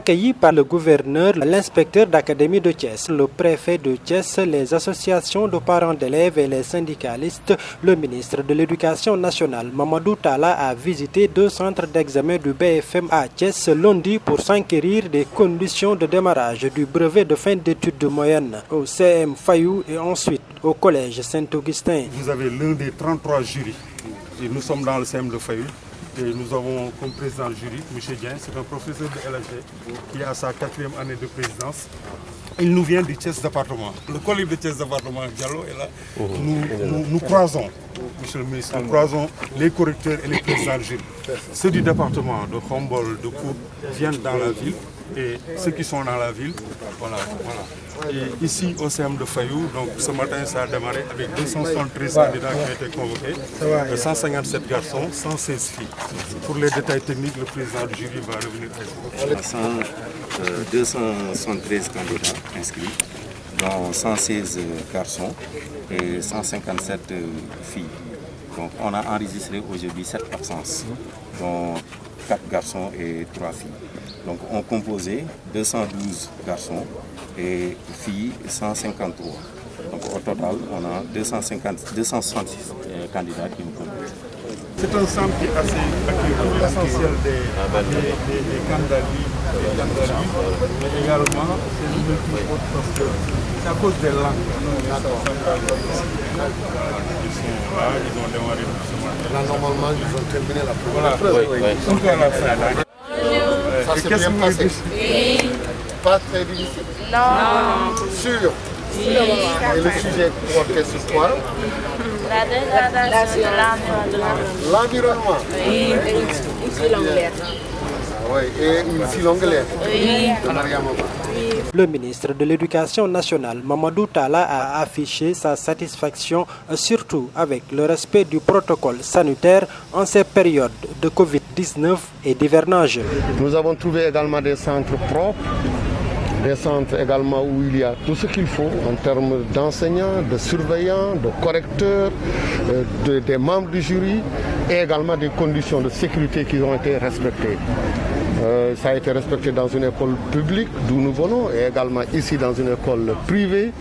Accueillis par le gouverneur, l'inspecteur d'académie de Thiès, le préfet de Thiès, les associations de parents d'élèves et les syndicalistes, le ministre de l'Éducation nationale, Mamadou Talla, a visité 2 centres d'examen du BFM à Thiès lundi pour s'enquérir des conditions de démarrage du brevet de fin d'études moyennes au CM Fayou et ensuite au collège Saint-Augustin. Vous avez l'un des 33 jurys. Et nous sommes dans le CM de Fayou. Et nous avons comme président du jury, M. Dien, c'est un professeur de LHD qui est à sa 4e année de présidence. Il nous vient du Thiès département. Le collègue de Thiès département, Diallo, est là. Nous croisons, monsieur le ministre, nous croisons les correcteurs et les présidents du jury. Ceux du département de Khombol, de Kout, viennent dans la ville. Et ceux qui sont dans la ville, voilà. Et ici au CM de Fayou, donc ce matin ça a démarré avec 273 candidats qui ont été convoqués, 157 garçons, 116 filles. Pour les détails techniques, le président du jury va revenir à vous. 273 candidats inscrits, dont 116 garçons et 157 filles. Donc on a enregistré aujourd'hui 7 absences, dont 4 garçons et 3 filles. Donc on composait 212 garçons et filles 153. Donc au total, on a 266 candidats qui nous composent. C'est un centre qui est assez accueillant pour l'essentiel des candidats mais également c'est une multi-autre parce que c'est à cause des langues. Ils sont là, ils ont démarré ce matin. Là normalement ils ont terminé la première preuve. Ils sont à la fin. Ça s'est bien passé. Oui. Pas très difficile. Non. Sûr. Oui. Et le sujet portait sur quoi? La dégradation de l'environnement. L'environnement. Oui. Ici l'anglais. Oui, et une fille anglaise. Oui. Le ministre de l'Éducation nationale, Mamadou Talla, a affiché sa satisfaction, surtout avec le respect du protocole sanitaire en ces périodes de Covid-19 et d'hivernage. Nous avons trouvé également des centres propres, des centres également où il y a tout ce qu'il faut en termes d'enseignants, de surveillants, de correcteurs, des membres du jury et également des conditions de sécurité qui ont été respectées. Ça a été respecté dans une école publique d'où nous venons et également ici dans une école privée.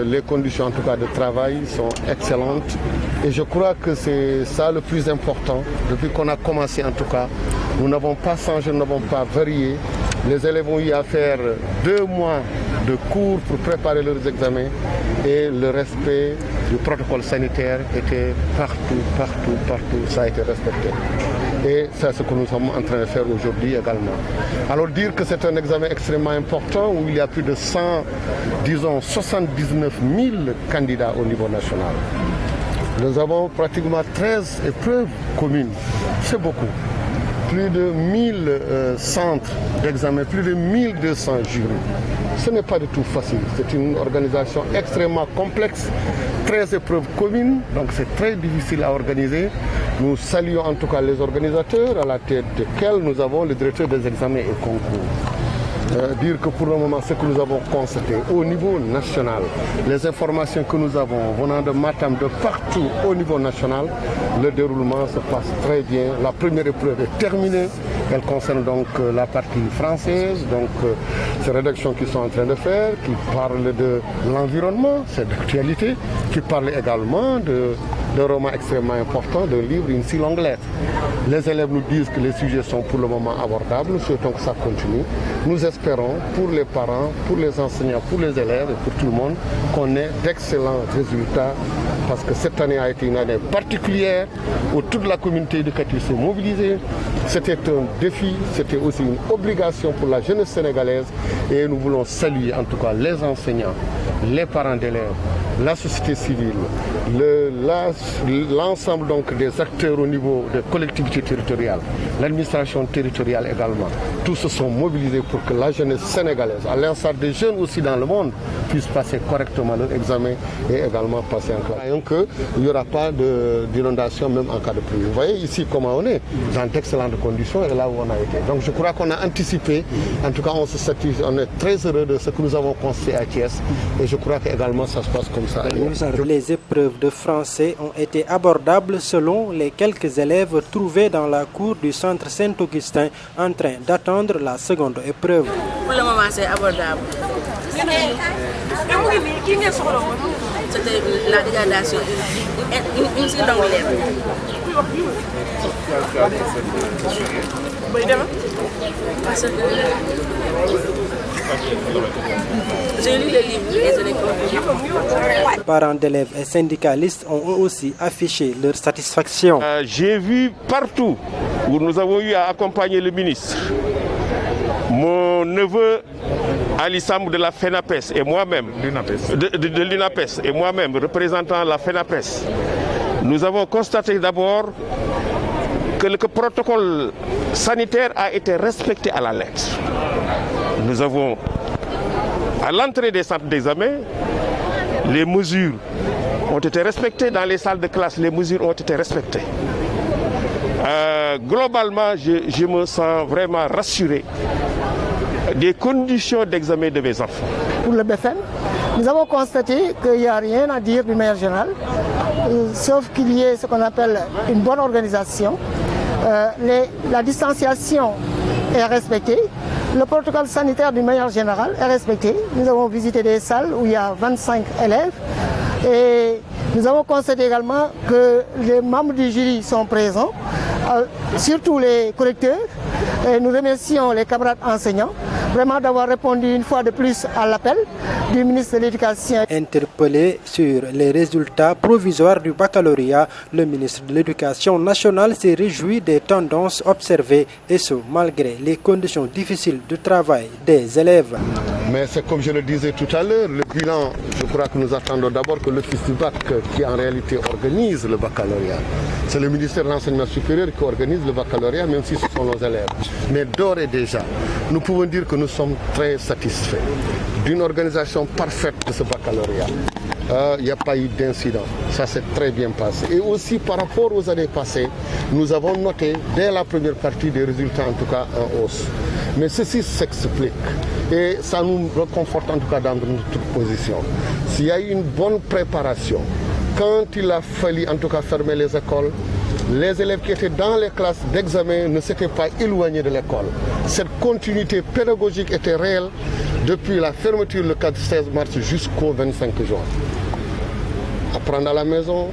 Les conditions en tout cas de travail sont excellentes et je crois que c'est ça le plus important. Depuis qu'on a commencé en tout cas, nous n'avons pas changé, nous n'avons pas varié. Les élèves ont eu à faire 2 mois de cours pour préparer leurs examens et le respect du protocole sanitaire était partout, ça a été respecté. Et c'est ce que nous sommes en train de faire aujourd'hui également. Alors dire que c'est un examen extrêmement important où il y a plus de 79 000 candidats au niveau national. Nous avons pratiquement 13 épreuves communes, c'est beaucoup. Plus de 1000 centres d'examen, plus de 1200 jurys. Ce n'est pas du tout facile. C'est une organisation extrêmement complexe, 13 épreuves communes, donc c'est très difficile à organiser. Nous saluons en tout cas les organisateurs, à la tête desquels nous avons le directeur des examens et concours. Dire que pour le moment, ce que nous avons constaté au niveau national, les informations que nous avons venant de Matam, de partout au niveau national, le déroulement se passe très bien. La première épreuve est terminée. Elle concerne donc la partie française, donc ces rédactions qui sont en train de faire, qui parlent de l'environnement, c'est d'actualité, qui parlent également d'un roman extrêmement important, d'un livre, une fille anglaise. Les élèves nous disent que les sujets sont pour le moment abordables, nous souhaitons que ça continue. Nous espérons pour les parents, pour les enseignants, pour les élèves et pour tout le monde qu'on ait d'excellents résultats parce que cette année a été une année particulière où toute la communauté éducative s'est mobilisée. C'était un défi, c'était aussi une obligation pour la jeunesse sénégalaise et nous voulons saluer en tout cas les enseignants, les parents d'élèves, la société civile, l'ensemble donc des acteurs au niveau des collectivités territoriales, l'administration territoriale également. Tous se sont mobilisés pour que la jeunesse sénégalaise, à l'instar des jeunes aussi dans le monde, puisse passer correctement leur examen et également passer en classe. Et qu'il n'y aura pas d'inondation même en cas de pluie. Vous voyez ici comment on est, dans d'excellentes conditions et là où on a été. Donc je crois qu'on a anticipé, en tout cas on est très heureux de ce que nous avons construit à Thiès et je crois qu'également ça se passe comme ça. Les épreuves épreuves de français ont été abordables selon les quelques élèves trouvés dans la cour du centre Saint-Augustin en train d'attendre la seconde épreuve. Pour le moment, c'est abordable. C'était la dégradation, une seule d'anglais. Parce que j'ai lu le livre et je l'ai compris. Parents d'élèves et syndicalistes ont aussi affiché leur satisfaction. J'ai vu partout où nous avons eu à accompagner le ministre, mon neveu Ali Samb de la FENAPES et moi-même, de l'UNAPES et moi-même représentant la FENAPES, nous avons constaté d'abord que le protocole sanitaire a été respecté à la lettre. Nous avons, à l'entrée des centres d'examen, les mesures ont été respectées. Dans les salles de classe, les mesures ont été respectées. Globalement, je me sens vraiment rassuré des conditions d'examen de mes enfants. Pour le BFM, nous avons constaté qu'il n'y a rien à dire d'une manière générale, sauf qu'il y ait ce qu'on appelle une bonne organisation. La distanciation est respectée. Le protocole sanitaire d'une manière générale est respecté. Nous avons visité des salles où il y a 25 élèves et nous avons constaté également que les membres du jury sont présents, surtout les correcteurs. Et nous remercions les camarades enseignants vraiment d'avoir répondu une fois de plus à l'appel du ministre de l'Éducation. Interpellé sur les résultats provisoires du baccalauréat, le ministre de l'Éducation nationale s'est réjoui des tendances observées et ce, malgré les conditions difficiles de travail des élèves. Mais c'est comme je le disais tout à l'heure, le bilan, je crois que nous attendons d'abord que l'Office du bac, qui en réalité organise le baccalauréat, c'est le ministère de l'Enseignement supérieur qui organise le baccalauréat, même si ce sont nos élèves. Mais d'ores et déjà, nous pouvons dire que nous sommes très satisfaits d'une organisation parfaite de ce baccalauréat. Il n'y a pas eu d'incident, ça s'est très bien passé. Et aussi par rapport aux années passées, nous avons noté dès la première partie des résultats en tout cas en hausse. Mais ceci s'explique et ça nous réconforte en tout cas dans notre position. S'il y a eu une bonne préparation, quand il a fallu en tout cas fermer les écoles, les élèves qui étaient dans les classes d'examen ne s'étaient pas éloignés de l'école. Cette continuité pédagogique était réelle depuis la fermeture le 16 mars jusqu'au 25 juin. Apprendre à la maison,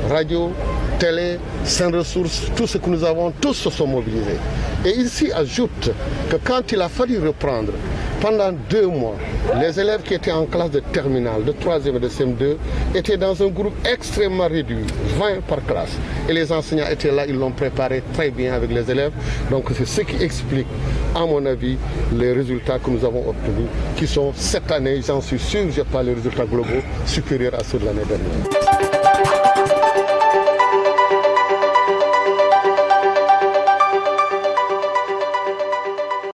radio, télé, sans ressources, tout ce que nous avons, tous se sont mobilisés. Et ici ajoute que quand il a fallu reprendre, pendant 2 mois, les élèves qui étaient en classe de terminale, de 3e et de CM2, étaient dans un groupe extrêmement réduit, 20 par classe. Et les enseignants étaient là, ils l'ont préparé très bien avec les élèves. Donc c'est ce qui explique, à mon avis, les résultats que nous avons obtenus, qui sont cette année, j'en suis sûr, je n'ai pas les résultats globaux, supérieurs à ceux de l'année dernière.